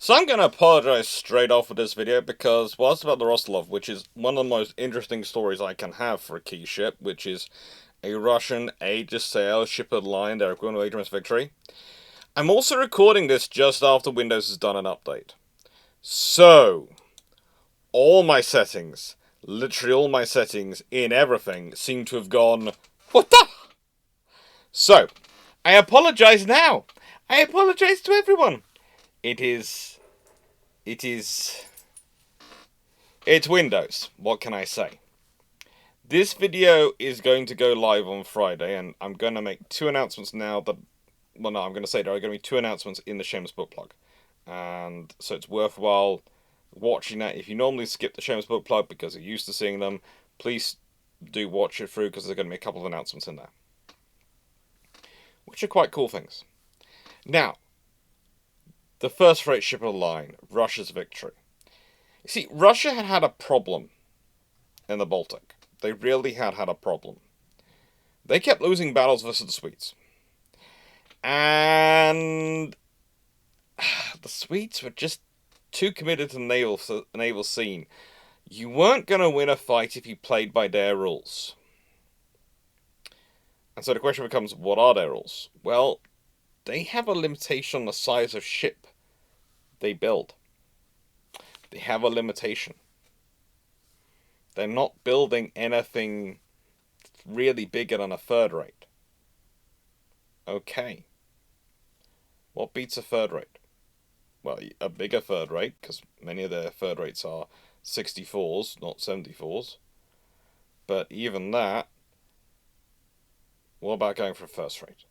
So I'm going to apologize straight off with this video because, well, it's about the Rostislav, which is one of the most interesting stories I can have for a key ship, which is a Russian Aegis sail ship of the line, their equivalent to HMS Victory. I'm also recording this just after Windows has done an update. So, all my settings, literally all my settings in everything, seem to have gone, what the? So, I apologize now. I apologize to everyone. It's Windows. What can I say? This video is going to go live on Friday, and I'm going to make two announcements now that, well, no, I'm going to say there are going to be two announcements in the Shameless book plug. And so it's worthwhile watching that. If you normally skip the Shameless book plug because you're used to seeing them, please do watch it through because there's going to be a couple of announcements in there, which are quite cool things. Now, the first freight ship of the line, Russia's Victory. You see, Russia had a problem in the Baltic. They really had a problem. They kept losing battles versus the Swedes. And the Swedes were just too committed to the naval scene. You weren't going to win a fight if you played by their rules. And so the question becomes, what are their rules? Well, they have a limitation on the size of ship they build. They have a limitation. They're not building anything really bigger than a third rate. Okay. What beats a third rate? Well, a bigger third rate, because many of their third rates are 64s, not 74s. But even that, what about going for a first rate?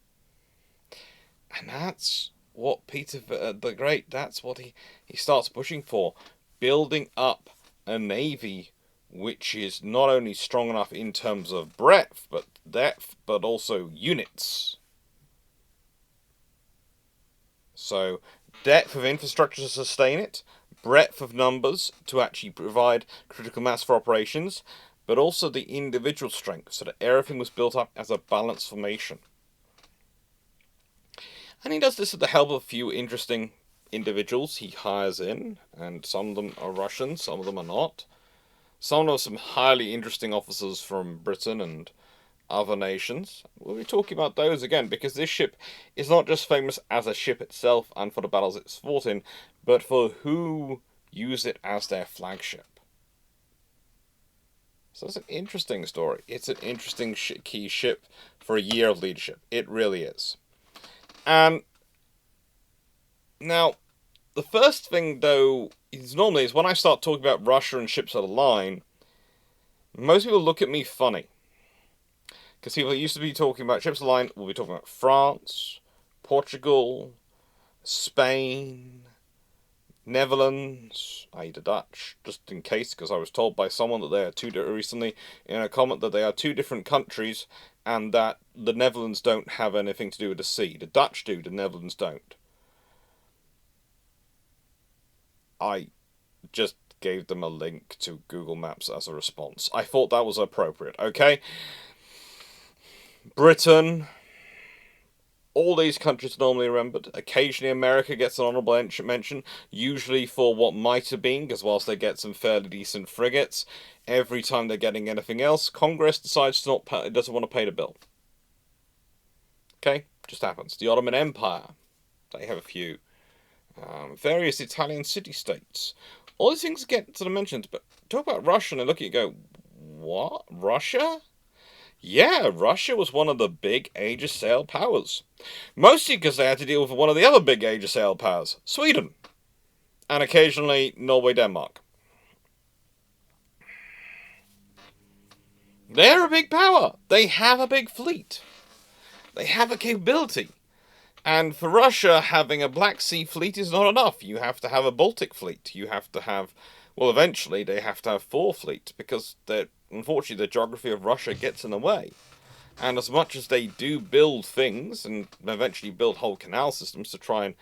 And that's what Peter the Great, that's what he starts pushing for. Building up a navy which is not only strong enough in terms of breadth, but depth, but also units. So, depth of infrastructure to sustain it, breadth of numbers to actually provide critical mass for operations, but also the individual strength, so that everything was built up as a balanced formation. And he does this with the help of a few interesting individuals he hires in, and some of them are Russian, some of them are not. Some of them are some highly interesting officers from Britain and other nations. We'll be talking about those again, because this ship is not just famous as a ship itself and for the battles it's fought in, but for who use it as their flagship. So it's an interesting story. It's an interesting key ship for a year of leadership. It really is. And now, the first thing, though, is normally when I start talking about Russia and ships of the line, most people look at me funny. Because people used to be talking about ships of the line, we'll be talking about France, Portugal, Spain, Netherlands, i.e. the Dutch, just in case, because I was told by someone that they are recently in a comment that they are two different countries and that the Netherlands don't have anything to do with the sea. The Dutch do, the Netherlands don't. I just gave them a link to Google Maps as a response. I thought that was appropriate, okay? Britain, all these countries are normally remembered. Occasionally America gets an honourable mention, usually for what might have been, because whilst they get some fairly decent frigates, every time they're getting anything else, Congress decides to doesn't want to pay the bill. Okay? Just happens. The Ottoman Empire, they have a few. Various Italian city-states. All these things get sort of mentioned, but talk about Russia and look at you go, what? Russia? Yeah, Russia was one of the big Aegis sail powers. Mostly because they had to deal with one of the other big Aegis sail powers, Sweden. And occasionally Norway, Denmark. They're a big power. They have a big fleet. They have a capability. And for Russia, having a Black Sea fleet is not enough. You have to have a Baltic fleet. You have to have, well, eventually they have to have 4 fleets because unfortunately the geography of Russia gets in the way. And as much as they do build things and eventually build whole canal systems to try and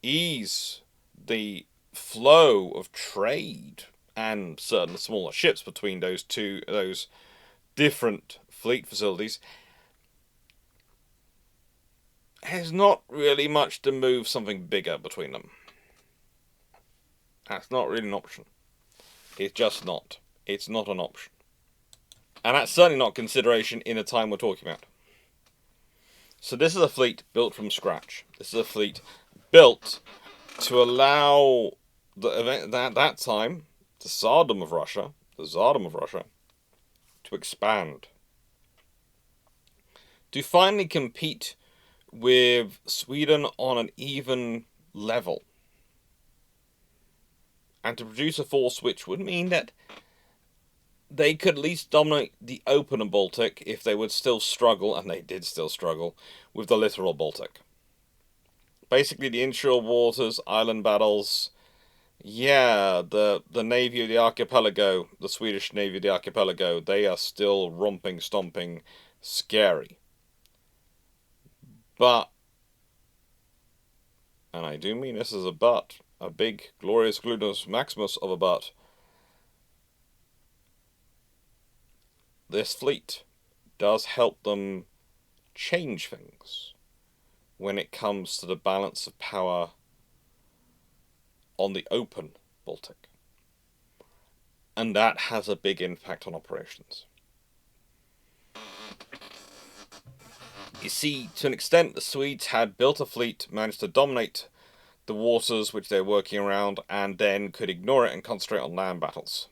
ease the flow of trade and certain smaller ships between those different fleet facilities, there's not really much to move something bigger between them. That's not really an option. It's just not. It's not an option. And that's certainly not consideration in the time we're talking about. So this is a fleet built from scratch. This is a fleet built to allow the event at that time, the Tsardom of Russia, to expand. To finally compete with Sweden on an even level. And to produce a force which would mean that they could at least dominate the open Baltic if they would still struggle, and they did still struggle, with the littoral Baltic. Basically, the inshore waters, island battles, yeah, the Navy of the Archipelago, the Swedish Navy of the Archipelago, they are still romping, stomping, scary. But, and I do mean this as a but, a big, glorious, gluteus maximus of a but, this fleet does help them change things when it comes to the balance of power on the open Baltic. And that has a big impact on operations. You see, to an extent, the Swedes had built a fleet, managed to dominate the waters which they were working around, and then could ignore it and concentrate on land battles.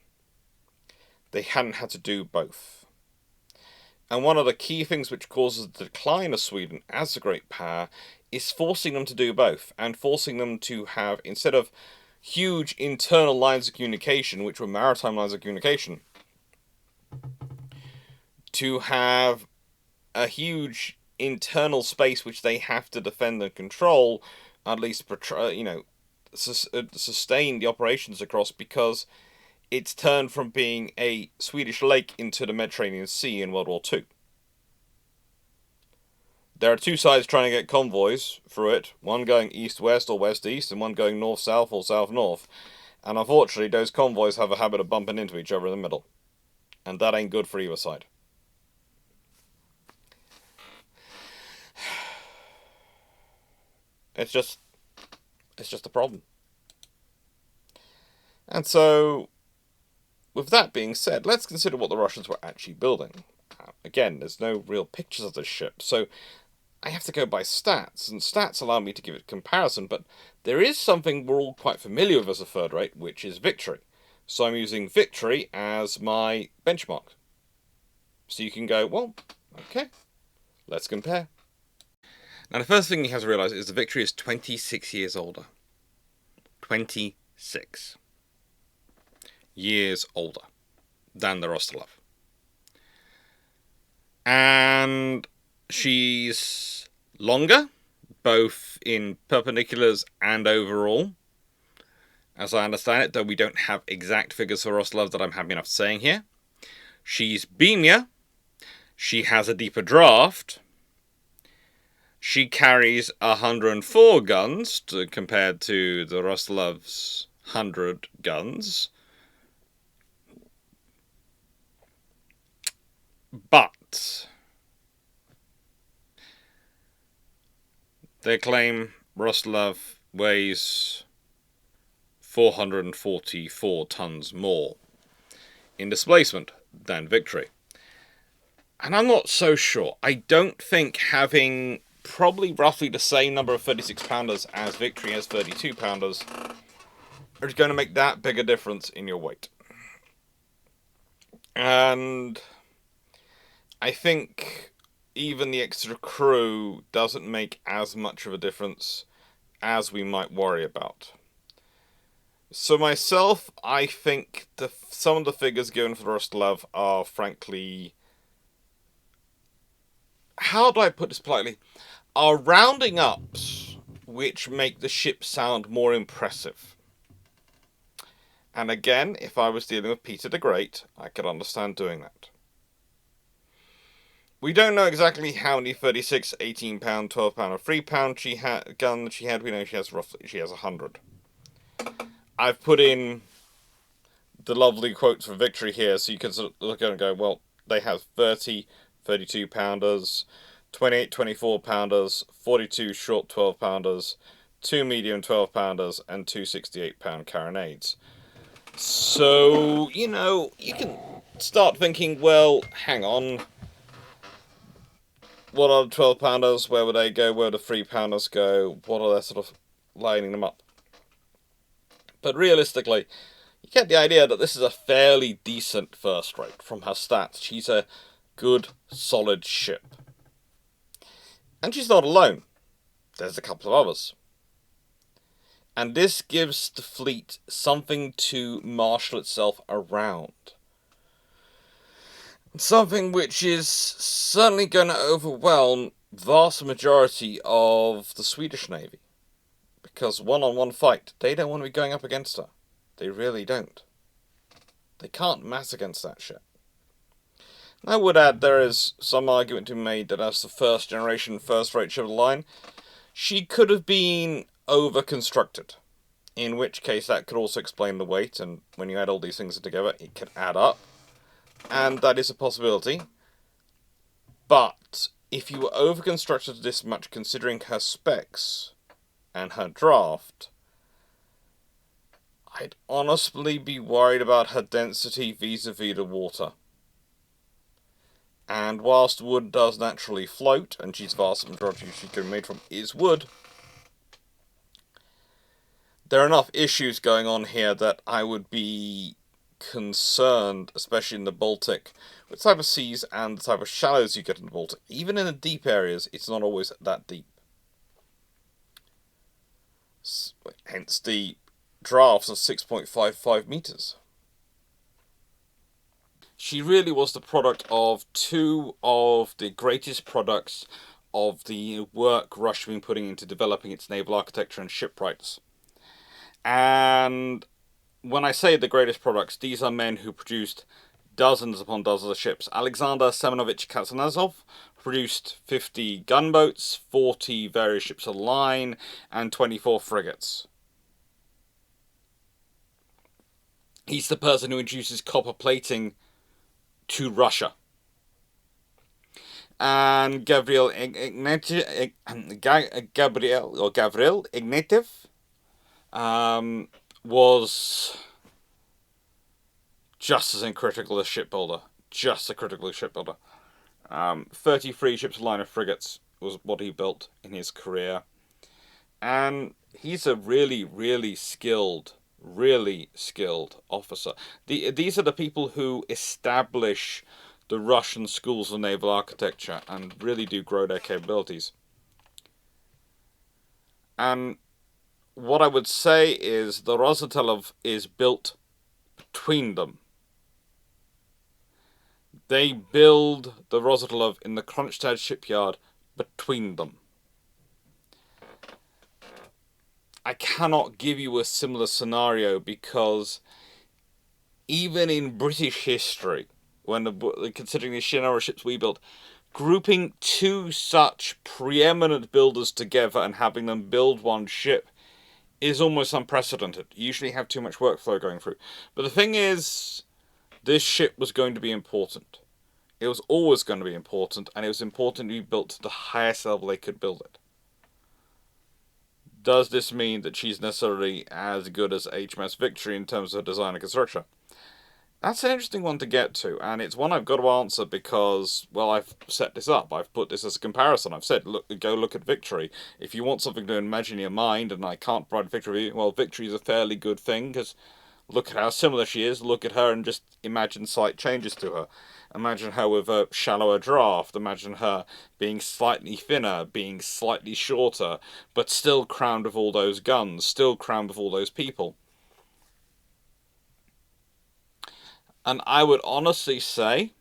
They hadn't had to do both. And one of the key things which causes the decline of Sweden as a great power is forcing them to do both, and forcing them to have, instead of huge internal lines of communication, which were maritime lines of communication, to have a huge internal space which they have to defend and control, at least sustain the operations across, because it's turned from being a Swedish lake into the Mediterranean Sea in World War II. There are two sides trying to get convoys through it, one going east-west or west-east, and one going north-south or south-north. And unfortunately, those convoys have a habit of bumping into each other in the middle. And that ain't good for either side. It's just a problem. And so, with that being said, let's consider what the Russians were actually building. Again, there's no real pictures of this ship, so I have to go by stats, and stats allow me to give it a comparison, but there is something we're all quite familiar with as a third rate, which is victory. So I'm using victory as my benchmark. So you can go, well, okay, let's compare. Now the first thing you have to realise is the victory is 26 years older. 26 years older than the Rostislav. And she's longer, both in perpendiculars and overall, as I understand it, though we don't have exact figures for Rostislav that I'm happy enough saying here. She's beamier, she has a deeper draft, she carries 104 guns compared to the Rostislav's 100 guns. But they claim Rostislav weighs 444 tons more in displacement than Victory. And I'm not so sure. I don't think having probably roughly the same number of 36-pounders as Victory has 32-pounders is going to make that big a difference in your weight. And I think even the extra crew doesn't make as much of a difference as we might worry about. So myself, I think some of the figures given for Rostislav are frankly, how do I put this politely, are rounding ups which make the ship sound more impressive. And again, if I was dealing with Peter the Great, I could understand doing that. We don't know exactly how many 36, 18-pound, 12-pound, or 3-pound guns she had. We know she has 100. I've put in the lovely quotes for Victory here, so you can sort of look at it and go, well, they have 30, 32-pounders, 28, 24-pounders, 42 short 12-pounders, 2 medium 12-pounders, and 2 68-pound carronades. So, you know, you can start thinking, well, hang on. What are the 12-pounders? Where would they go? Where would the 3-pounders go? What are they sort of lining them up? But realistically, you get the idea that this is a fairly decent first rate from her stats. She's a good, solid ship. And she's not alone. There's a couple of others. And this gives the fleet something to marshal itself around. Something which is certainly going to overwhelm the vast majority of the Swedish Navy. Because one-on-one fight, they don't want to be going up against her. They really don't. They can't mass against that ship. I would add there is some argument to be made that as the first generation first-rate ship of the line, she could have been over-constructed. In which case that could also explain the weight, and when you add all these things together, it could add up. And that is a possibility. But if you were over-constructed this much, considering her specs and her draft, I'd honestly be worried about her density vis-a-vis the water. And whilst wood does naturally float, and she's vast majority she can be made from is wood, there are enough issues going on here that I would be concerned, especially in the Baltic, with the type of seas and the type of shallows you get in the Baltic. Even in the deep areas, it's not always that deep. Hence the drafts of 6.55 meters. She really was the product of two of the greatest products of the work Russia had been putting into developing its naval architecture and shipwrights. And when I say the greatest products, these are men who produced dozens upon dozens of ships. Alexander Semenovich Kaznetsov produced 50 gunboats, 40 various ships of the line, and 24 frigates. He's the person who introduces copper plating to Russia. And Gavril Ignatiev was just as critical a shipbuilder. 33 ships of line of frigates was what he built in his career. And he's a really, really skilled officer. These are the people who establish the Russian schools of naval architecture and really do grow their capabilities. And what I would say is the Rostislav is built between them. They build the Rostislav in the Kronstadt shipyard between them. I cannot give you a similar scenario because even in British history, considering the Shinara ships we built, grouping two such preeminent builders together and having them build one ship is almost unprecedented. You usually have too much workflow going through. But the thing is, this ship was going to be important. It was always going to be important, and it was important to be built to the highest level they could build it. Does this mean that she's necessarily as good as HMS Victory in terms of design and construction? That's an interesting one to get to, and it's one I've got to answer because, well, I've set this up. I've put this as a comparison. I've said, go look at Victory. If you want something to imagine in your mind, and I can't provide Victory, well, Victory is a fairly good thing, because look at how similar she is. Look at her and just imagine slight changes to her. Imagine her with a shallower draft. Imagine her being slightly thinner, being slightly shorter, but still crowned with all those guns, still crowned with all those people. And I would honestly say,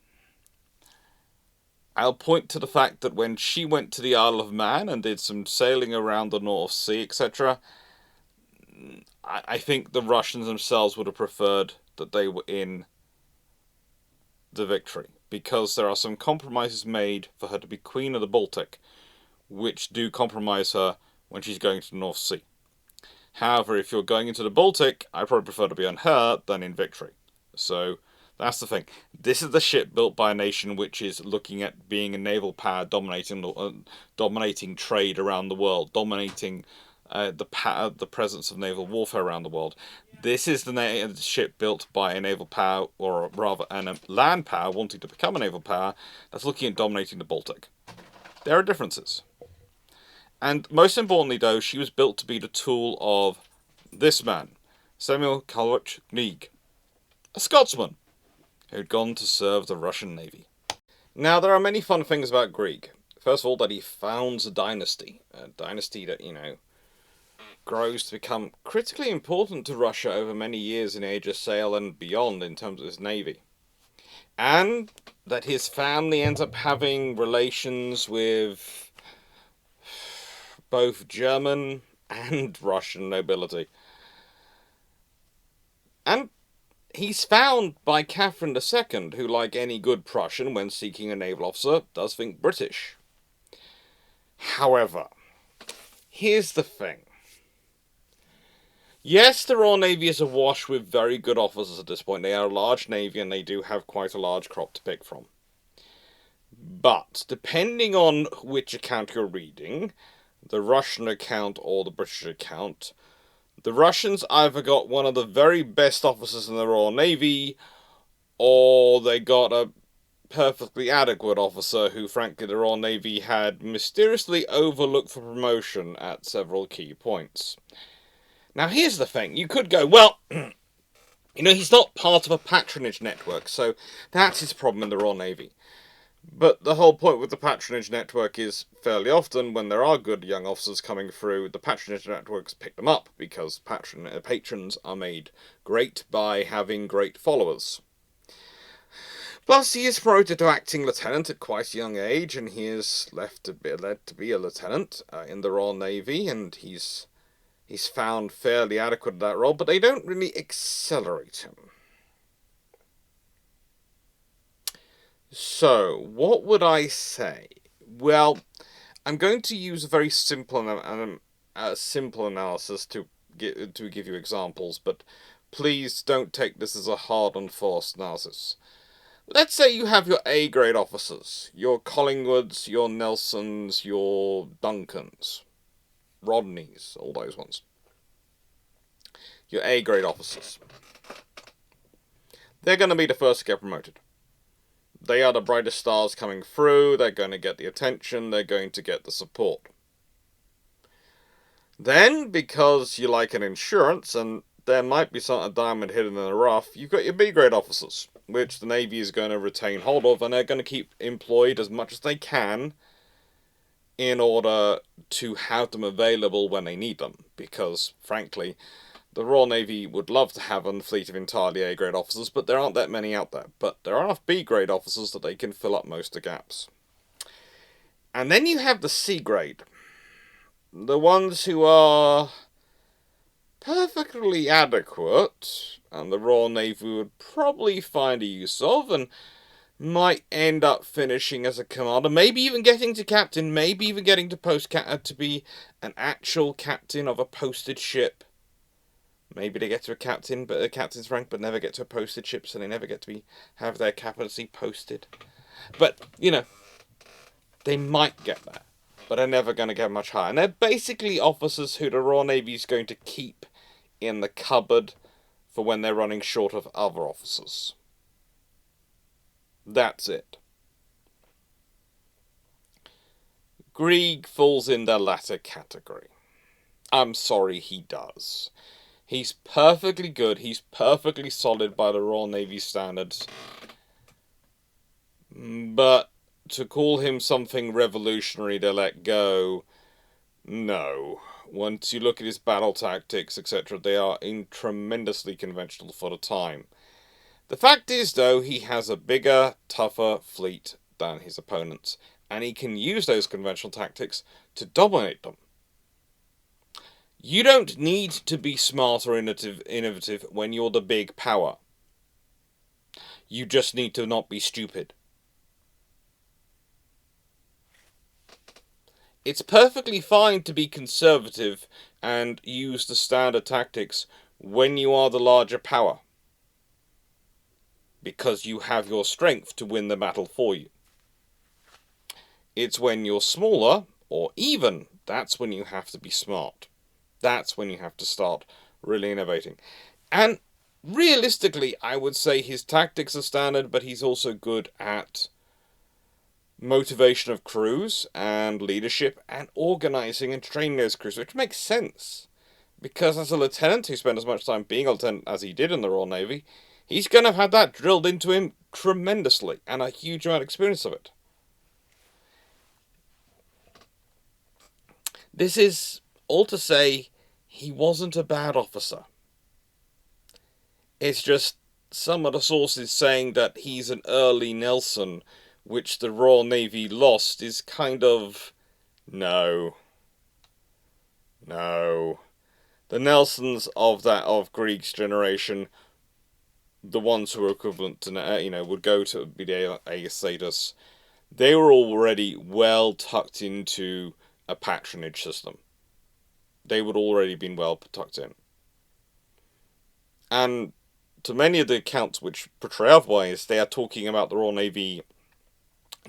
I'll point to the fact that when she went to the Isle of Man and did some sailing around the North Sea, etc., I think the Russians themselves would have preferred that they were in the Victory, because there are some compromises made for her to be Queen of the Baltic, which do compromise her when she's going to the North Sea. However, if you're going into the Baltic, I'd probably prefer to be on her than in Victory. So that's the thing. This is the ship built by a nation which is looking at being a naval power dominating trade around the world, dominating the presence of naval warfare around the world. This is the ship built by a naval power, or rather a land power wanting to become a naval power, that's looking at dominating the Baltic. There are differences. And most importantly, though, she was built to be the tool of this man, Samuel Greig, a Scotsman who'd gone to serve the Russian Navy. Now, there are many fun things about Greig. First of all, that he founds a dynasty that, grows to become critically important to Russia over many years in Age of Sail and beyond in terms of his navy. And that his family ends up having relations with both German and Russian nobility. And he's found by Catherine II, who, like any good Prussian when seeking a naval officer, does think British. However, here's the thing. Yes, the Royal Navy is awash with very good officers at this point. They are a large navy and they do have quite a large crop to pick from. But, depending on which account you're reading, the Russian account or the British account, the Russians either got one of the very best officers in the Royal Navy, or they got a perfectly adequate officer who, frankly, the Royal Navy had mysteriously overlooked for promotion at several key points. Now, here's the thing. You could go, well, he's not part of a patronage network, so that's his problem in the Royal Navy. But the whole point with the patronage network is, fairly often, when there are good young officers coming through, the patronage networks pick them up, because patrons are made great by having great followers. Plus, he is promoted to acting lieutenant at quite a young age, and he is led to be a lieutenant in the Royal Navy, and he's found fairly adequate at that role, but they don't really accelerate him. So, what would I say? Well, I'm going to use a very simple analysis to give you examples, but please don't take this as a hard and forced analysis. Let's say you have your A-grade officers, your Collingwoods, your Nelsons, your Duncans, Rodneys, all those ones. Your A-grade officers. They're going to be the first to get promoted. They are the brightest stars coming through, they're going to get the attention, they're going to get the support. Then, because you like an insurance, and there might be a diamond hidden in the rough, you've got your B-grade officers, which the Navy is going to retain hold of, and they're going to keep employed as much as they can in order to have them available when they need them. Because, frankly, the Royal Navy would love to have a fleet of entirely A-grade officers, but there aren't that many out there. But there are enough B-grade officers that they can fill up most of the gaps. And then you have the C-grade. The ones who are perfectly adequate, and the Royal Navy would probably find a use of, and might end up finishing as a commander, maybe even getting to captain, maybe even getting to to be an actual captain of a posted ship. Maybe they get to a captain's rank, but never get to a posted ship, so they never get to have their captaincy posted. But, they might get there, but they're never going to get much higher. And they're basically officers who the Royal Navy is going to keep in the cupboard for when they're running short of other officers. That's it. Greig falls in the latter category. I'm sorry, he does. He's perfectly good, he's perfectly solid by the Royal Navy standards. But to call him something revolutionary to let go, no. Once you look at his battle tactics, etc., they are tremendously conventional for the time. The fact is, though, he has a bigger, tougher fleet than his opponents, and he can use those conventional tactics to dominate them. You don't need to be smart or innovative when you're the big power. You just need to not be stupid. It's perfectly fine to be conservative and use the standard tactics when you are the larger power, because you have your strength to win the battle for you. It's when you're smaller, or even, that's when you have to be smart. That's when you have to start really innovating. And realistically, I would say his tactics are standard, but he's also good at motivation of crews and leadership and organizing and training those crews, which makes sense. Because as a lieutenant who spent as much time being a lieutenant as he did in the Royal Navy, he's going to have had that drilled into him tremendously and a huge amount of experience of it. This is all to say he wasn't a bad officer. It's just some of the sources saying that he's an early Nelson, which the Royal Navy lost, is kind of... No. No. The Nelsons of Greig's generation, the ones who were equivalent to, would go to be the A status, they were already well tucked into a patronage system. They would already been well tucked in. And to many of the accounts which portray otherwise, they are talking about the Royal Navy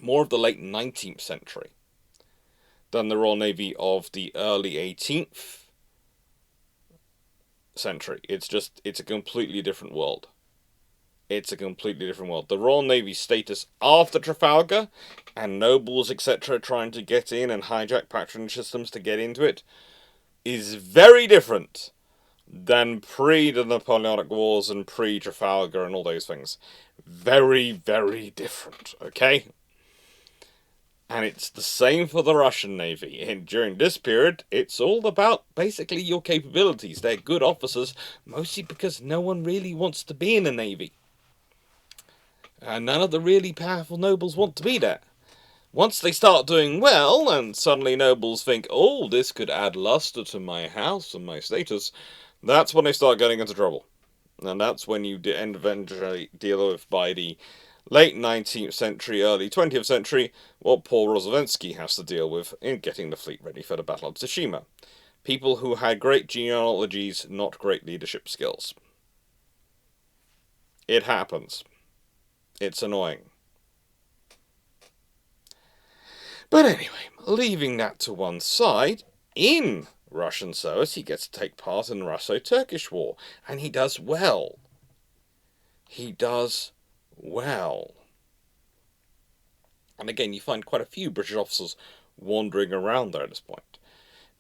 more of the late 19th century than the Royal Navy of the early 18th century. It's a completely different world. It's a completely different world. The Royal Navy status after Trafalgar and nobles, etc., trying to get in and hijack patronage systems to get into it is very different than pre the Napoleonic Wars and pre Trafalgar and all those things. Very, very different, okay? And it's the same for the Russian Navy. And during this period, it's all about basically your capabilities. They're good officers, mostly because no one really wants to be in the Navy. And none of the really powerful nobles want to be there. Once they start doing well, and suddenly nobles think, oh, this could add luster to my house and my status, that's when they start getting into trouble. And that's when you eventually deal with, by the late 19th century, early 20th century, what Paul Rozwadowski has to deal with in getting the fleet ready for the Battle of Tsushima. People who had great genealogies, not great leadership skills. It happens. It's annoying. But anyway, leaving that to one side, in Russian service he gets to take part in the Russo-Turkish War, and he does well. He does well. And again, you find quite a few British officers wandering around there at this point.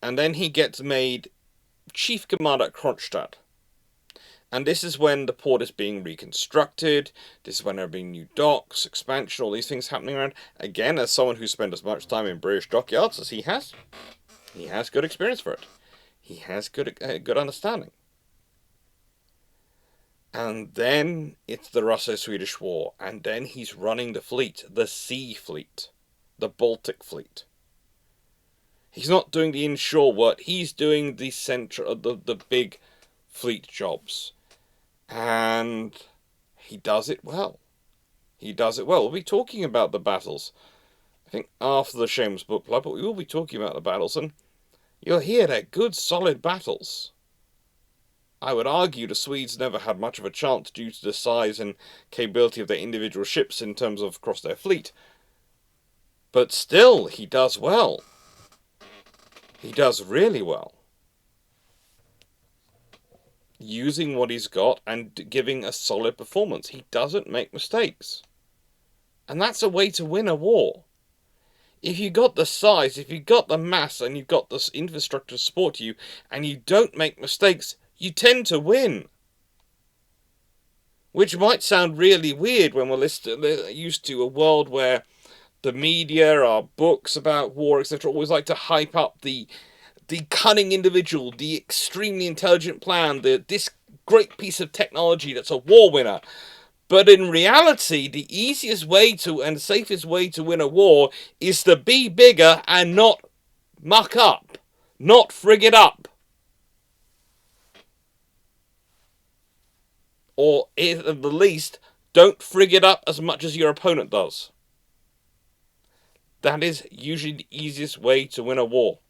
And then he gets made chief commander at Kronstadt. And this is when the port is being reconstructed. This is when there are being new docks, expansion, all these things happening around. Again, as someone who spent as much time in British dockyards as he has good experience for it. He has good understanding. And then it's the Russo-Swedish War, and then he's running the fleet, the Sea Fleet, the Baltic Fleet. He's not doing the inshore work, he's doing the the big fleet jobs. And he does it well. He does it well. We'll be talking about the battles, I think, after the Shameless book club, but we will be talking about the battles, and you'll hear they're good, solid battles. I would argue the Swedes never had much of a chance due to the size and capability of their individual ships in terms of across their fleet. But still, he does well. He does really well. Using what he's got and giving a solid performance. He doesn't make mistakes. And that's a way to win a war. If you got the size, if you got the mass, and you've got this infrastructure to support you, and you don't make mistakes, you tend to win. Which might sound really weird when we're used to a world where the media, our books about war, etc., always like to hype up the cunning individual, the extremely intelligent plan, this great piece of technology that's a war winner. But in reality, the easiest way to and safest way to win a war is to be bigger and not muck up, not frig it up. Or, at the least, don't frig it up as much as your opponent does. That is usually the easiest way to win a war.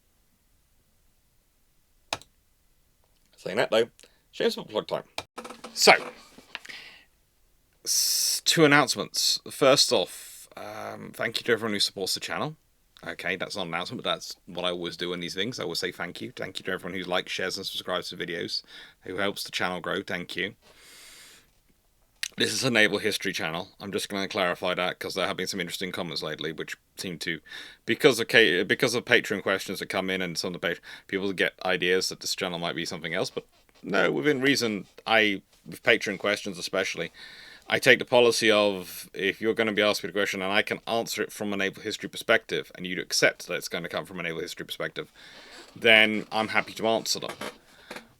Saying that though, Shameless plug time. So, 2 announcements. First off, thank you to everyone who supports the channel. Okay, that's not an announcement, but that's what I always do in these things. I always say thank you. Thank you to everyone who likes, shares, and subscribes to videos, who helps the channel grow. Thank you. This is a naval history channel. I'm just going to clarify that because there have been some interesting comments lately, which seem to, because of Patreon questions that come in and some of the people get ideas that this channel might be something else. But no, within reason, with Patreon questions especially, I take the policy of, if you're going to be asking me a question and I can answer it from a naval history perspective, and you accept that it's going to come from a naval history perspective, then I'm happy to answer them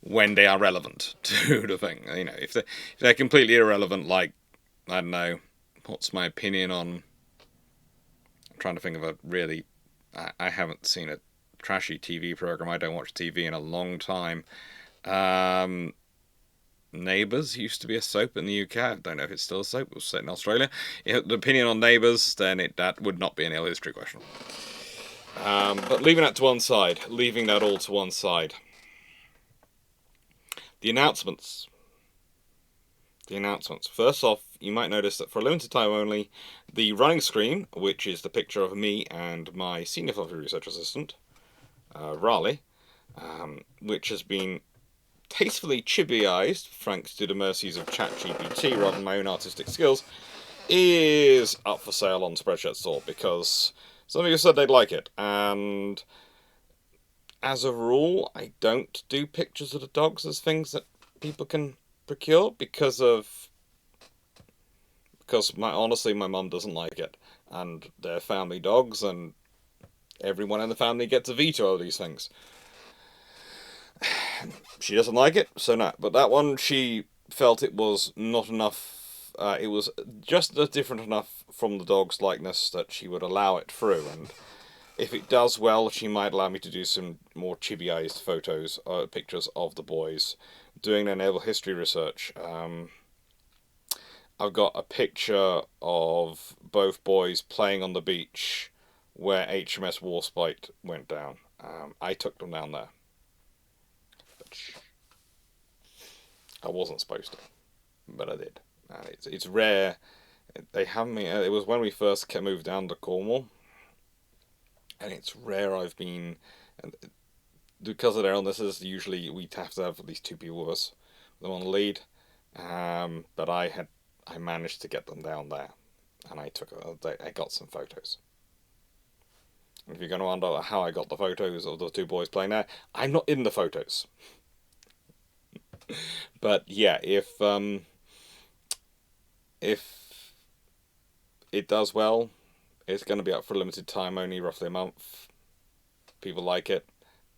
when they are relevant to the thing. You know, if they're completely irrelevant, like, I don't know, what's my opinion on... I'm trying to think of a really... I haven't seen a trashy TV program. I don't watch TV in a long time. Neighbours used to be a soap in the UK. I don't know if it's still a soap. It was set in Australia. The opinion on Neighbours, then that would not be an ill history question. But leaving that to one side. Leaving that all to one side. The announcements. First off, you might notice that for a limited time only, the running screen, which is the picture of me and my senior fluffy research assistant, Raleigh, which has been tastefully chibiized, thanks to the mercies of ChatGPT rather than my own artistic skills, is up for sale on Spreadshirt Store because some of you said they'd like it, and as a rule, I don't do pictures of the dogs as things that people can procure because honestly my mum doesn't like it, and they're family dogs, and everyone in the family gets a veto of these things. She doesn't like it, so no. But that one, she felt it was not enough. It was just different enough from the dog's likeness that she would allow it through. And if it does well, she might allow me to do some more chibi-ized photos, pictures of the boys doing their naval history research. I've got a picture of both boys playing on the beach where HMS Warspite went down. I took them down there. I wasn't supposed to, but I did. And it's rare. They have me. It was when we first moved down to Cornwall, and it's rare I've been. And because of their illnesses, usually we have to have at least 2 people with us, them on the lead. But I managed to get them down there, and I got some photos. And if you're going to wonder how I got the photos of the 2 boys playing there, I'm not in the photos. But yeah, if it does well, it's going to be up for a limited time only, roughly a month. People like it,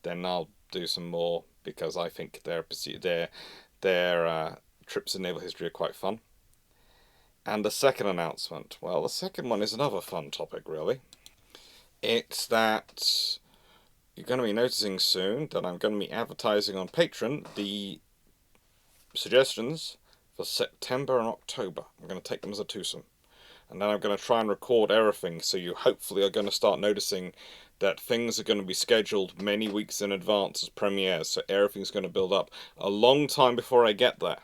then I'll do some more because I think their trips in naval history are quite fun. And the second announcement, well, the second one is another fun topic, really. It's that you're going to be noticing soon that I'm going to be advertising on Patreon the suggestions for September and October. I'm going to take them as a twosome. And then I'm going to try and record everything, so you hopefully are going to start noticing that things are going to be scheduled many weeks in advance as premieres, so everything's going to build up a long time before I get there.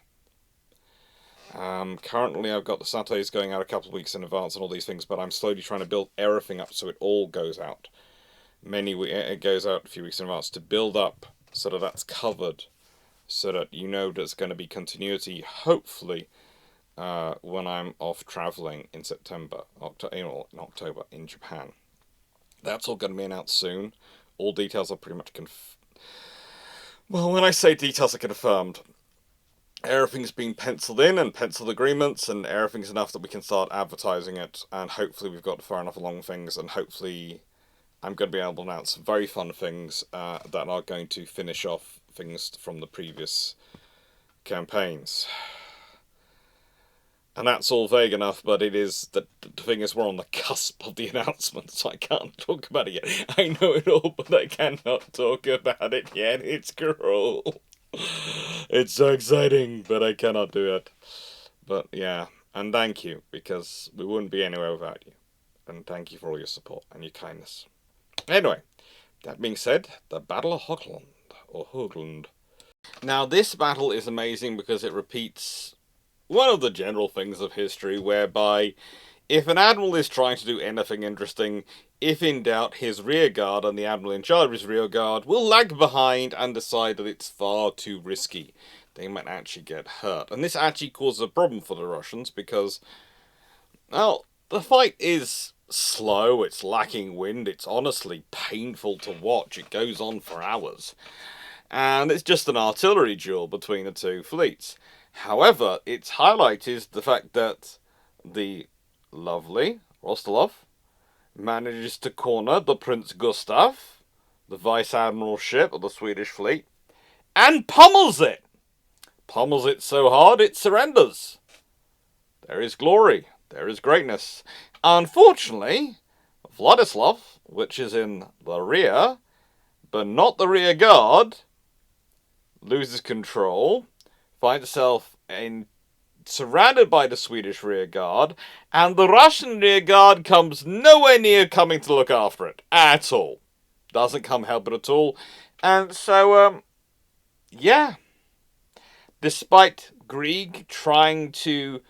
Currently I've got the Saturdays going out a couple of weeks in advance and all these things, but I'm slowly trying to build everything up so it all goes out. It goes out a few weeks in advance to build up so that that's covered, so that you know there's going to be continuity, hopefully, when I'm off travelling in October in Japan. That's all going to be announced soon. All details are pretty much well, when I say details are confirmed, everything's been penciled in and penciled agreements, and everything's enough that we can start advertising it, and hopefully we've got far enough along things, and hopefully I'm going to be able to announce some very fun things that are going to finish off things from the previous campaigns. And that's all vague enough, but it is the thing is we're on the cusp of the announcement, so I can't talk about it yet. I know it all, but I cannot talk about it yet. It's cruel. It's so exciting, but I cannot do it. But yeah, and thank you, because we wouldn't be anywhere without you. And thank you for all your support and your kindness. Anyway, that being said, the Battle of Hogland, or Hogland. Now, this battle is amazing because it repeats one of the general things of history, whereby if an admiral is trying to do anything interesting, If in doubt, his rear guard and the admiral in charge of his rear guard will lag behind and decide that it's far too risky. They might actually get hurt. And this actually causes a problem for the Russians because, well, the fight is slow, it's lacking wind, it's honestly painful to watch. It goes on for hours. And it's just an artillery duel between the two fleets. However, its highlight is the fact that the lovely Rostislav manages to corner the Prince Gustav, the Vice Admiral ship of the Swedish fleet, and pummels it. Pummels it so hard it surrenders. There is glory. There is greatness. Unfortunately, Vladislav, which is in the rear, but not the rear guard, loses control, finds itself surrounded by the Swedish rear guard, and the Russian rear guard comes nowhere near coming to look after it at all. Doesn't come help it at all. And so, yeah. Despite Greig trying to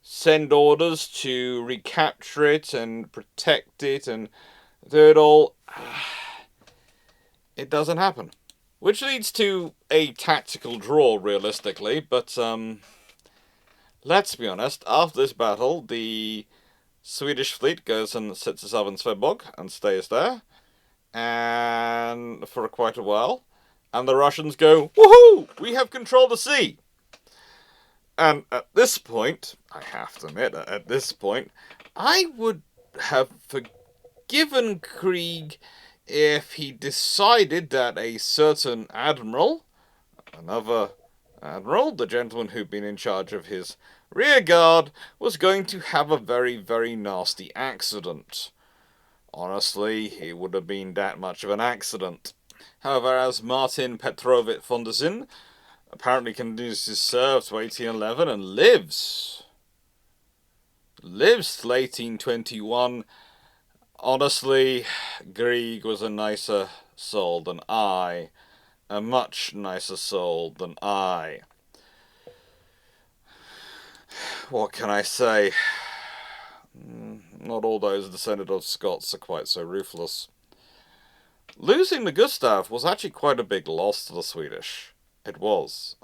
send orders to recapture it and protect it and do it all, it doesn't happen. Which leads to a tactical draw, realistically, but let's be honest, after this battle, the Swedish fleet goes and sits itself in Vyborg and stays there, and for quite a while, and the Russians go, woohoo! We have control of the sea! And at this point, I have to admit, at this point, I would have forgiven Krieg if he decided that a certain admiral, another admiral, the gentleman who'd been in charge of his rear guard, was going to have a very, very nasty accident. Honestly, it would have been that much of an accident. However, as Martin Petrovich von der Zinn apparently continues to serve to 1811 and lives till 1821, honestly, Greig was a nicer soul than I. A much nicer soul than I. What can I say? Not all those descended of Scots are quite so ruthless. Losing the Gustav was actually quite a big loss to the Swedish. It was.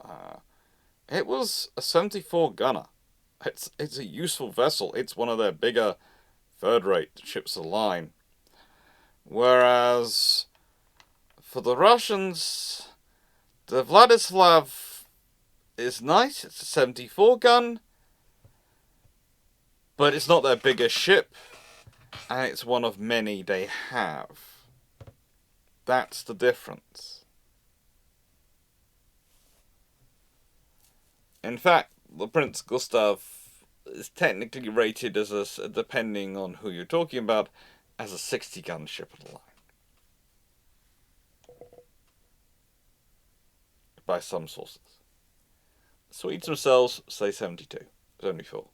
It was a 74 gunner. It's a useful vessel. It's one of their bigger third-rate ships of the line. Whereas for the Russians, the Vladislav is nice. It's a 74 gun, but it's not their biggest ship, and it's one of many they have. That's the difference. In fact, the Prince Gustav is technically rated as a, depending on who you're talking about, as a 60-gun ship of the line. By some sources. The Swedes themselves say 72, 74.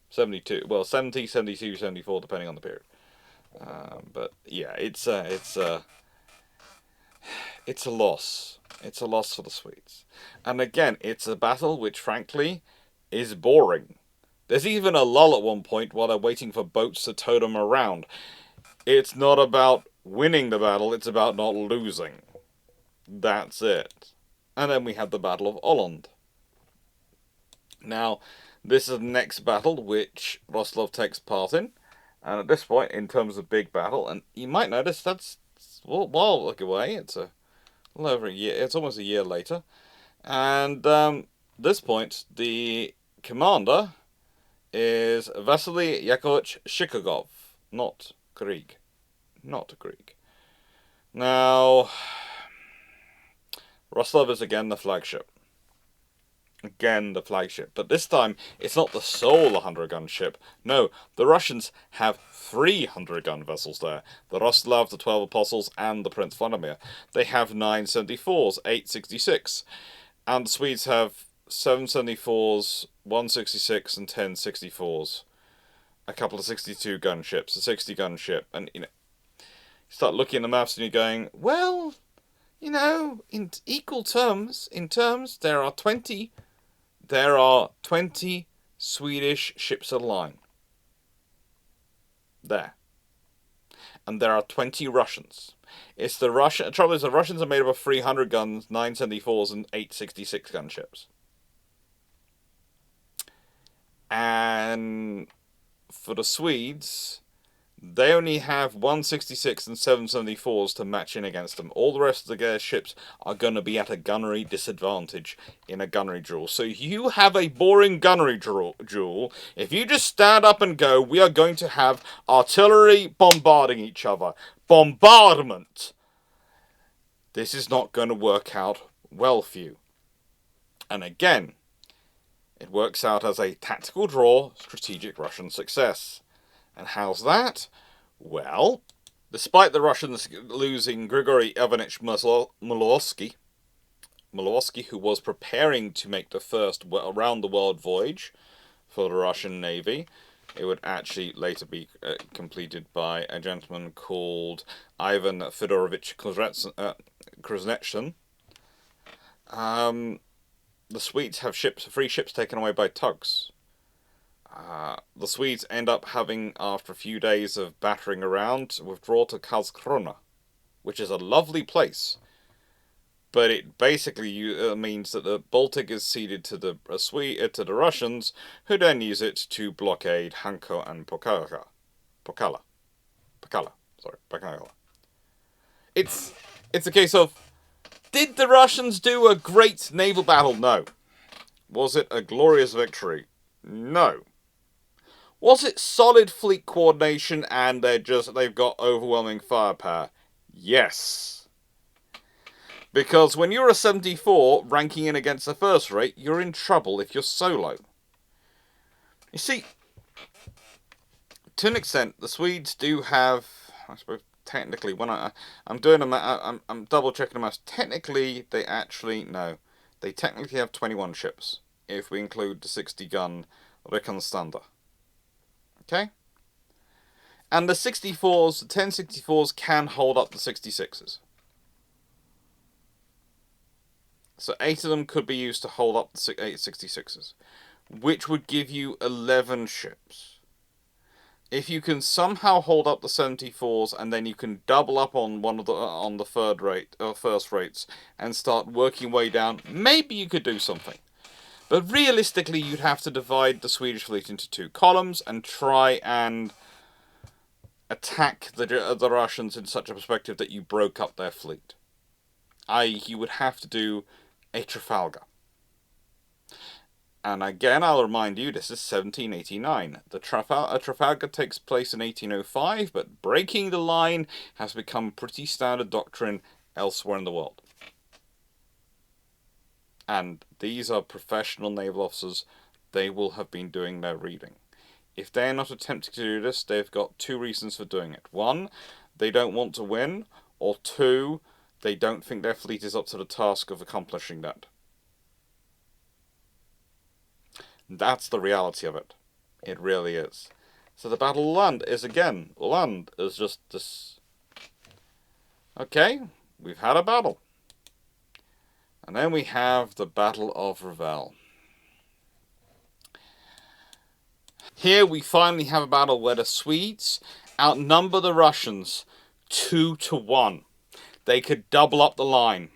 72, well, 70, 72, 74, depending on the period. But yeah, it's a loss. It's a loss for the Swedes. And again, it's a battle which, frankly, is boring. There's even a lull at one point while they're waiting for boats to tow them around. It's not about winning the battle, it's about not losing. That's it. And then we have the Battle of Hogland. Now, this is the next battle which Rostislav takes part in. And at this point, in terms of big battle, and you might notice that's a while away. It's a little over a year. It's almost a year later. And this point, the commander is Vasily Yakovlevich Shikogov, not Greig. Not Greig. Now, Rostislav is again the flagship. Again, the flagship. But this time, it's not the sole 100-gun ship. No, the Russians have 3 100-gun vessels there. The Rostislav, the 12 Apostles, and the Prince Vladimir. They have 9 74s, 8 66. And the Swedes have 7 74s, 1 66, and 10 64s. A couple of 62-gun ships, a 60-gun ship. And, you start looking at the maths and you're going, well, in equal terms, there are 20 Swedish ships of the line. There. and there are 20 Russians. It's the Russian. The trouble is, the Russians are made up of 300 guns, 974s, and 866 gunships. And for the Swedes, they only have 166 and 774s to match in against them. All the rest of their ships are going to be at a gunnery disadvantage in a gunnery duel. So you have a boring gunnery duel. If you just stand up and go, we are going to have artillery bombarding each other. Bombardment! This is not going to work out well for you. And again, it works out as a tactical draw, strategic Russian success. And how's that? Well, despite the Russians losing Grigory Ivanich Malowski, who was preparing to make the first around-the-world voyage for the Russian Navy, it would actually later be completed by a gentleman called Ivan Fedorovich Kuznetsyn. The Swedes have free ships taken away by tugs. The Swedes end up having, after a few days of battering around, withdraw to Karlskrona, which is a lovely place. But it basically means that the Baltic is ceded to the Russians, who then use it to blockade Hanko and Pokala. It's a case of, did the Russians do a great naval battle? No. Was it a glorious victory? No. Was it solid fleet coordination and they've got overwhelming firepower? Yes. Because when you're a 74 ranking in against the first rate, you're in trouble if you're solo. You see, to an extent, the Swedes do have, I suppose, technically, when I'm doing them, I'm double checking the maths. Technically, they technically have 21 ships if we include the 60-gun Rekonstanda. Okay? And the 64s, the 1064s can hold up the 66s. So 8 of them could be used to hold up the 866s, which would give you 11 ships. If you can somehow hold up the 74s, and then you can double up on the first rates and start working way down, maybe you could do something. But realistically, you'd have to divide the Swedish fleet into 2 columns and try and attack the Russians in such a perspective that you broke up their fleet. You would have to do a Trafalgar. And again, I'll remind you, this is 1789. A Trafalgar takes place in 1805, but breaking the line has become pretty standard doctrine elsewhere in the world. And these are professional naval officers. They will have been doing their reading. If they're not attempting to do this, they've got 2 reasons for doing it. 1, they don't want to win, or 2, they don't think their fleet is up to the task of accomplishing that. That's the reality of it. It really is. So the Battle of Land is just this. Okay, we've had a battle. And then we have the Battle of Revel. Here we finally have a battle where the Swedes outnumber the Russians 2-1. They could double up the line.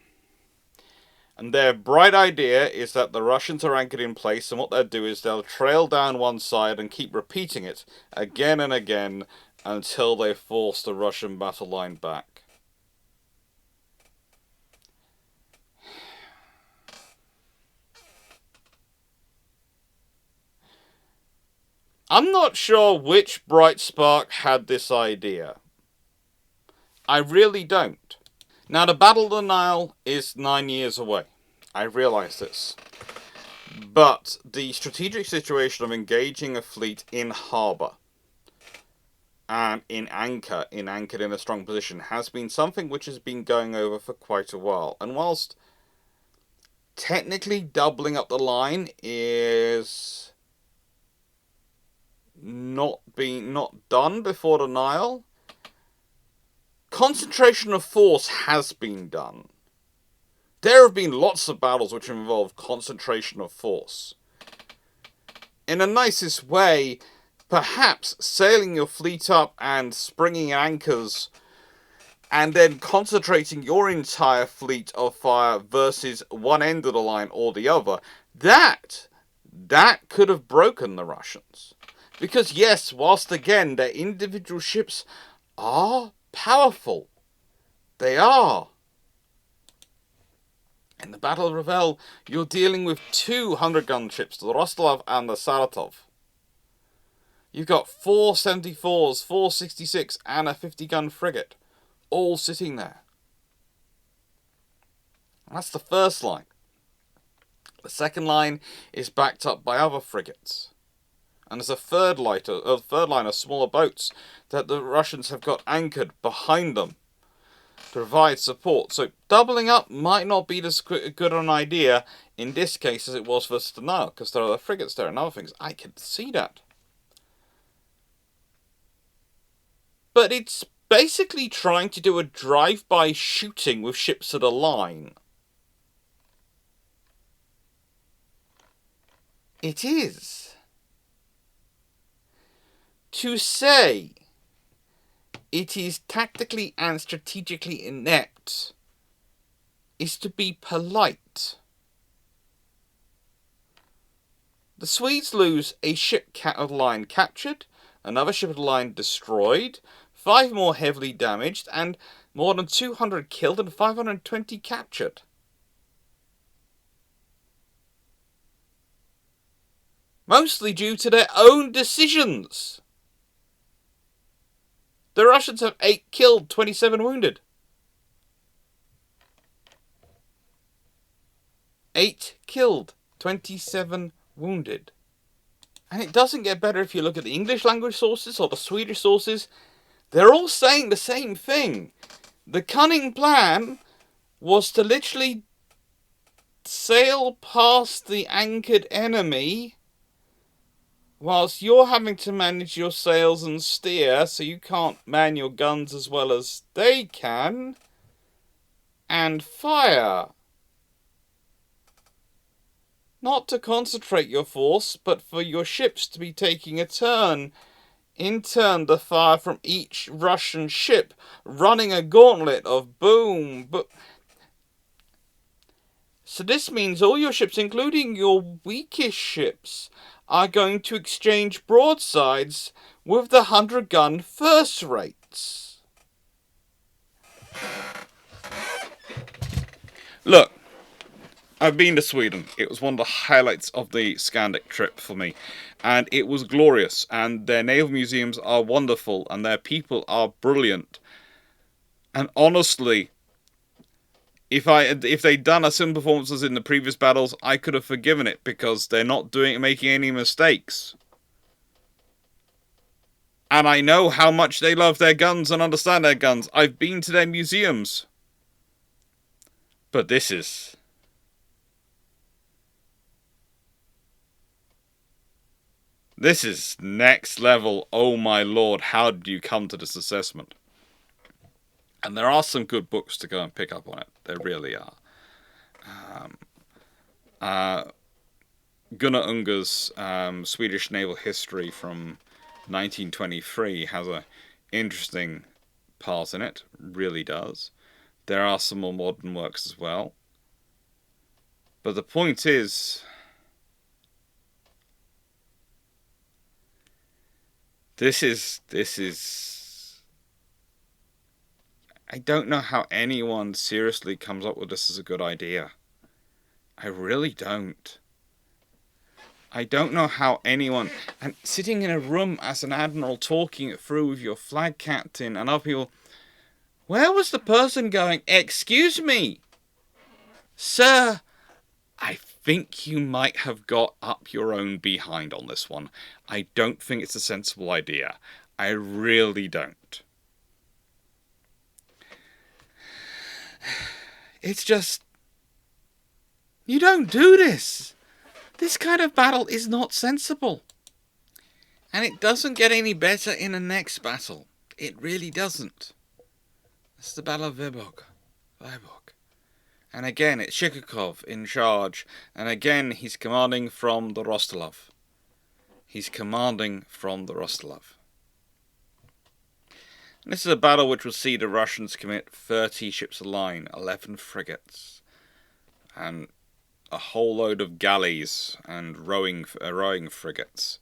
And their bright idea is that the Russians are anchored in place, and what they'll do is they'll trail down one side and keep repeating it again and again until they force the Russian battle line back. I'm not sure which bright spark had this idea. I really don't. Now, the Battle of the Nile is 9 years away. I realise this. But the strategic situation of engaging a fleet in harbour and anchored in a strong position has been something which has been going over for quite a while. And whilst technically doubling up the line is not done before the Nile, concentration of force has been done. There have been lots of battles which have involved concentration of force. In the nicest way, perhaps sailing your fleet up and springing anchors and then concentrating your entire fleet of fire versus one end of the line or the other, that could have broken the Russians. Because yes, whilst again their individual ships are powerful, they are. In the Battle of Revel, you're dealing with 200-gun ships, the Rostislav and the Saratov. You've got 4 74s, 4 66, and a 50-gun frigate, all sitting there. And that's the first line. The second line is backed up by other frigates. And there's a third line of smaller boats that the Russians have got anchored behind them to provide support. So doubling up might not be as good an idea in this case as it was for Naval, because there are the frigates there and other things. I can see that. But it's basically trying to do a drive-by shooting with ships at a line. It is. To say it is tactically and strategically inept is to be polite. The Swedes lose a ship line captured, another ship line destroyed, 5 more heavily damaged, and more than 200 killed and 520 captured. Mostly due to their own decisions. The Russians have 8 killed, 27 wounded. 8 killed, 27 wounded. And it doesn't get better if you look at the English language sources or the Swedish sources. They're all saying the same thing. The cunning plan was to literally sail past the anchored enemy whilst you're having to manage your sails and steer, so you can't man your guns as well as they can, and fire. Not to concentrate your force, but for your ships to be taking a turn. In turn, the fire from each Russian ship, running a gauntlet of boom, boom. So this means all your ships, including your weakest ships, are going to exchange broadsides with the 100-gun first rates. Look, I've been to Sweden. It was one of the highlights of the Scandic trip for me. And it was glorious. And their naval museums are wonderful. And their people are brilliant. And honestly, if they'd done as similar performances in the previous battles, I could have forgiven it, because they're not making any mistakes. And I know how much they love their guns and understand their guns. I've been to their museums. But this is next level. Oh my lord, how did you come to this assessment? And there are some good books to go and pick up on it. There really are. Gunnar Unger's Swedish Naval History from 1923 has an interesting part in it. Really does. There are some more modern works as well. But the point is, this is I don't know how anyone seriously comes up with this as a good idea. I really don't. I don't know how anyone... And sitting in a room as an admiral talking it through with your flag captain and other people... Where was the person going, "Excuse me, sir, I think you might have got up your own behind on this one. I don't think it's a sensible idea. I really don't." It's just... You don't do this. This kind of battle is not sensible. And it doesn't get any better in the next battle. It really doesn't. It's the Battle of Vyborg. And again, it's Shikakov in charge. And again, he's commanding from the Rostislav. He's commanding from the Rostislav. And this is a battle which will see the Russians commit 30 ships of the line, 11 frigates, and a whole load of galleys and rowing frigates.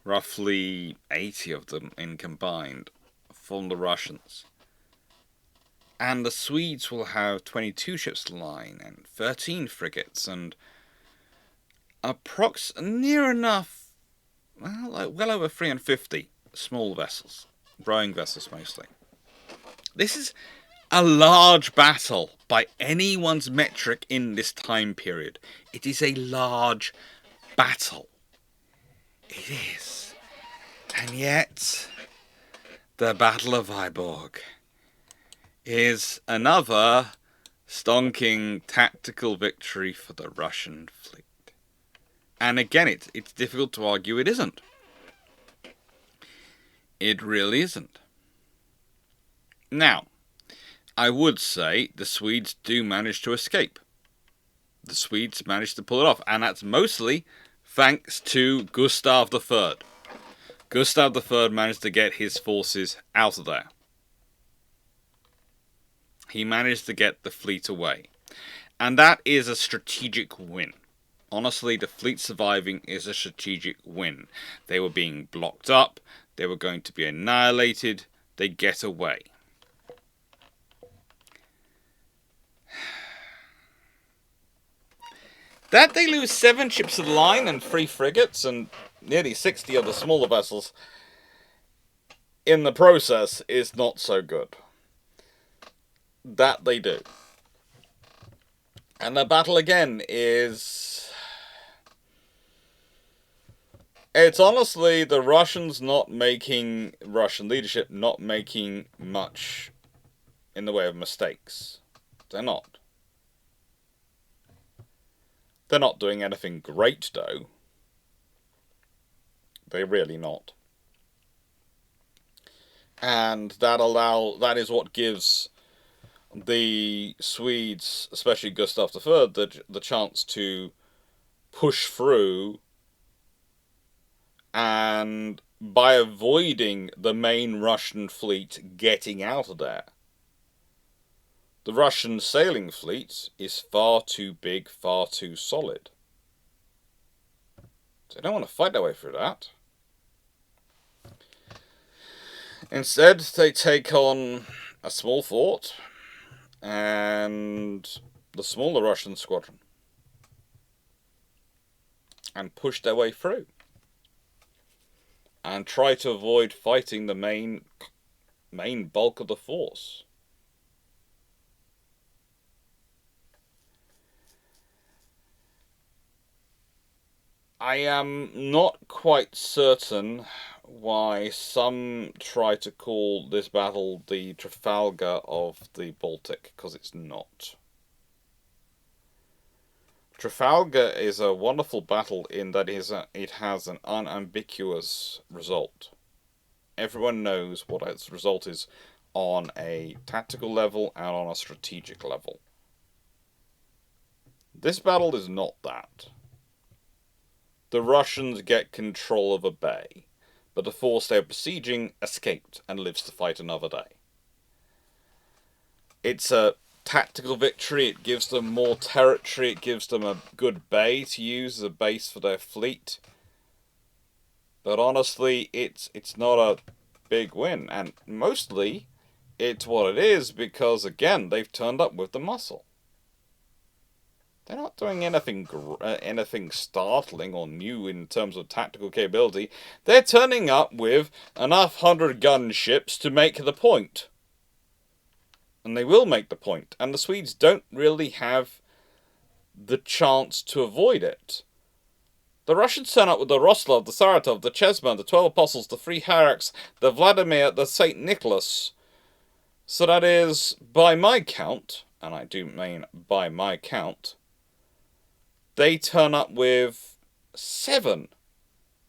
Roughly 80 of them in combined from the Russians. And the Swedes will have 22 ships of the line and 13 frigates and near enough, well over 350 small vessels, rowing vessels mostly. This is a large battle by anyone's metric in this time period. It is a large battle. It is. And yet, the Battle of Vyborg is another stonking tactical victory for the Russian fleet. And again, it's difficult to argue it isn't. It really isn't. Now, I would say the Swedes do manage to escape. The Swedes managed to pull it off, and that's mostly thanks to Gustav III. Gustav III managed to get his forces out of there. He managed to get the fleet away. And that is a strategic win. Honestly, the fleet surviving is a strategic win. They were being blocked up. They were going to be annihilated. They get away. That they lose 7 ships of the line and 3 frigates and nearly 60 of the smaller vessels in the process is not so good. That they do. And the battle again is... It's honestly the Russian leadership not making much in the way of mistakes. They're not. They're not doing anything great, though. They're really not. And that is what gives the Swedes, especially Gustav III, the chance to push through, and by avoiding the main Russian fleet getting out of there. The Russian sailing fleet is far too big, far too solid. They don't want to fight their way through that. Instead, they take on a small fort and the smaller Russian squadron and push their way through and try to avoid fighting the main bulk of the force. I am not quite certain why some try to call this battle the Trafalgar of the Baltic, because it's not. Trafalgar is a wonderful battle in that it has an unambiguous result. Everyone knows what its result is on a tactical level and on a strategic level. This battle is not that. The Russians get control of a bay, but the force they were besieging escaped and lives to fight another day. It's a tactical victory. It gives them more territory. It gives them a good bay to use as a base for their fleet. But honestly, it's not a big win, and mostly it's what it is because, again, they've turned up with the muscle. They're not doing anything startling or new in terms of tactical capability. They're turning up with enough 100-gun ships to make the point. And they will make the point. And the Swedes don't really have the chance to avoid it. The Russians turn up with the Rostislav, the Saratov, the Chesma, the 12 Apostles, the 3 Haraks, the Vladimir, the St. Nicholas. So that is, by my count, and I do mean by my count, they turn up with 7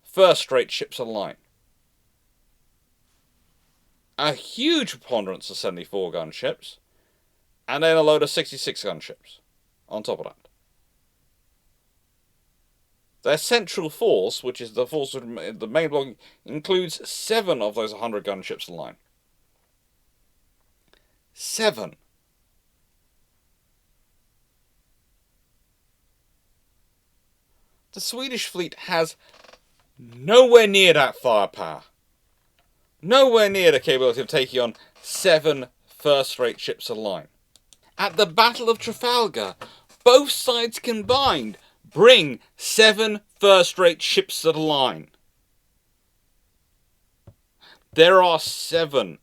first-rate ships of the line. A huge preponderance of 74-gun ships, and then a load of 66-gun ships on top of that. Their central force, which is the force of the main block, includes 7 of those 100-gun ships in line. 7. The Swedish fleet has nowhere near that firepower. Nowhere near the capability of taking on 7 first-rate ships in line. At the Battle of Trafalgar, both sides combined bring 7 first-rate ships to the line. There are 7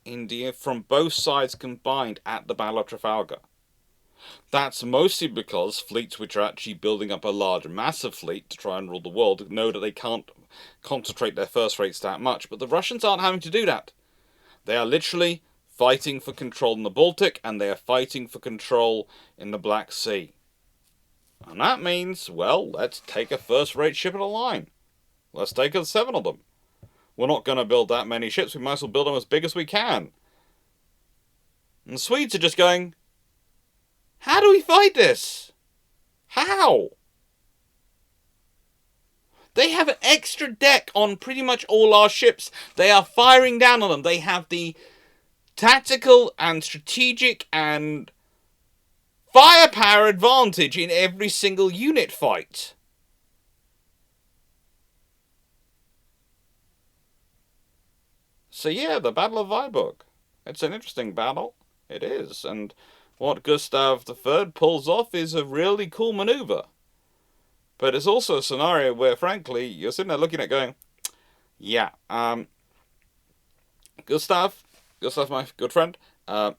from both sides combined at the Battle of Trafalgar. That's mostly because fleets which are actually building up a large, massive fleet to try and rule the world know that they can't concentrate their first rates that much, but the Russians aren't having to do that. They are literally fighting for control in the Baltic, and they are fighting for control in the Black Sea. And that means, well, let's take a first-rate ship in a line. Let's take 7 of them. We're not going to build that many ships, we might as well build them as big as we can. And the Swedes are just going, how do we fight this? How? They have an extra deck on pretty much all our ships. They are firing down on them. They have the tactical and strategic and firepower advantage in every single unit fight. So yeah, the Battle of Vyborg. It's an interesting battle. It is. And what Gustav III pulls off is a really cool maneuver. But it's also a scenario where, frankly, you're sitting there looking at going, yeah, Gustav, my good friend,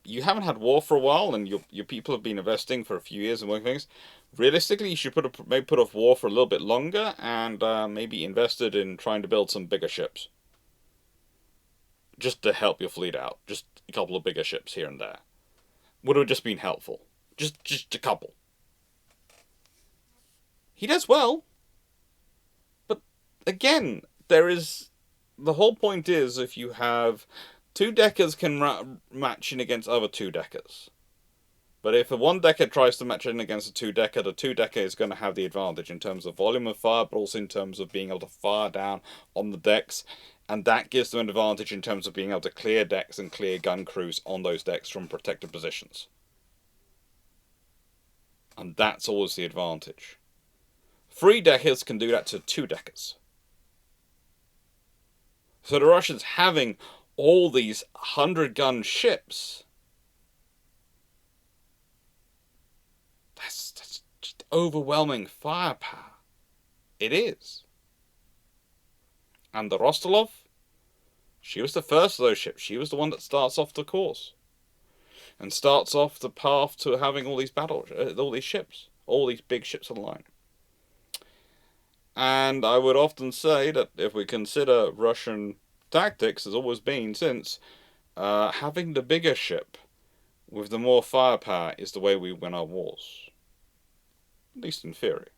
you haven't had war for a while, and your people have been investing for a few years and working things. Realistically, you should maybe put off war for a little bit longer, and maybe invested in trying to build some bigger ships. Just to help your fleet out. Just a couple of bigger ships here and there. Would have just been helpful. Just a couple. He does well. But, again, the whole point is if you have 2-deckers can match in against other 2-deckers. But if a 1-decker tries to match in against a 2-decker, the 2-decker is going to have the advantage in terms of volume of fire, but also in terms of being able to fire down on the decks. And that gives them an advantage in terms of being able to clear decks and clear gun crews on those decks from protected positions. And that's always the advantage. 3-deckers can do that to 2-deckers. So the Russians having all these 100-gun ships, that's just overwhelming firepower. It is. And the Rostislav, she was the first of those ships. She was the one that starts off the course. And starts off the path to having all these all these ships. All these big ships on the line. And I would often say that if we consider Russian tactics, has always been since, having the bigger ship with the more firepower is the way we win our wars. At least in theory.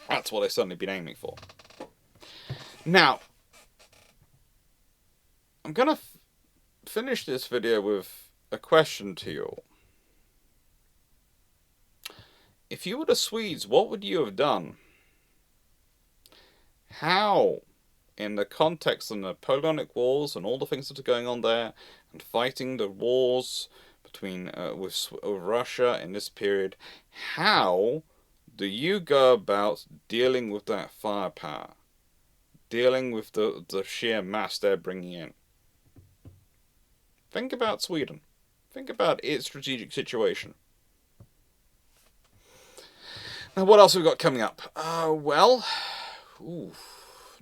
That's what they've certainly been aiming for. Now, I'm going to finish this video with a question to you all. If you were the Swedes, what would you have done? How, in the context of the Napoleonic Wars and all the things that are going on there, and fighting the wars between with Russia in this period, how do you go about dealing with that firepower? Dealing with the sheer mass they're bringing in? Think about Sweden. Think about its strategic situation. Now, what else have we got coming up?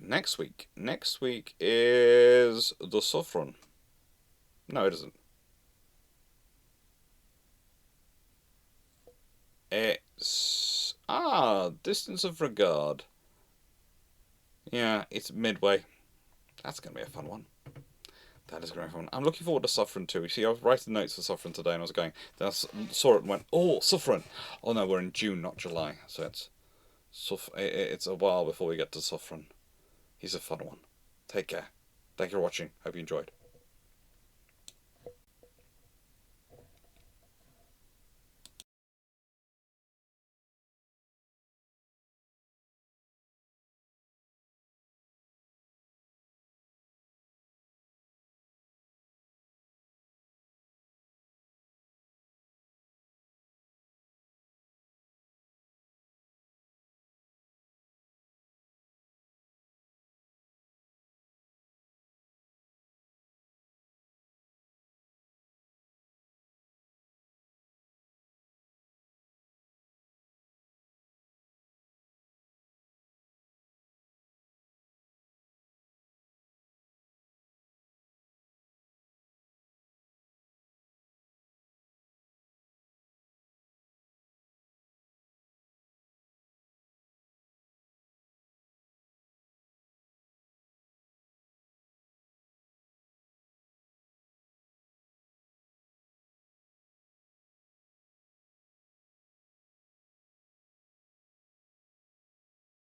Next week. Next week is the Sovereign. No, it isn't. It's... Distance of Regard. Yeah, it's midway. That's going to be a fun one. That is going to be fun. I'm looking forward to Sovereign too. You see, I was writing notes for Sovereign today and I was going, then I saw it and went, oh, Sovereign. Oh no, we're in June, not July. So it's a while before we get to Sovereign. He's a fun one. Take care. Thank you for watching. Hope you enjoyed.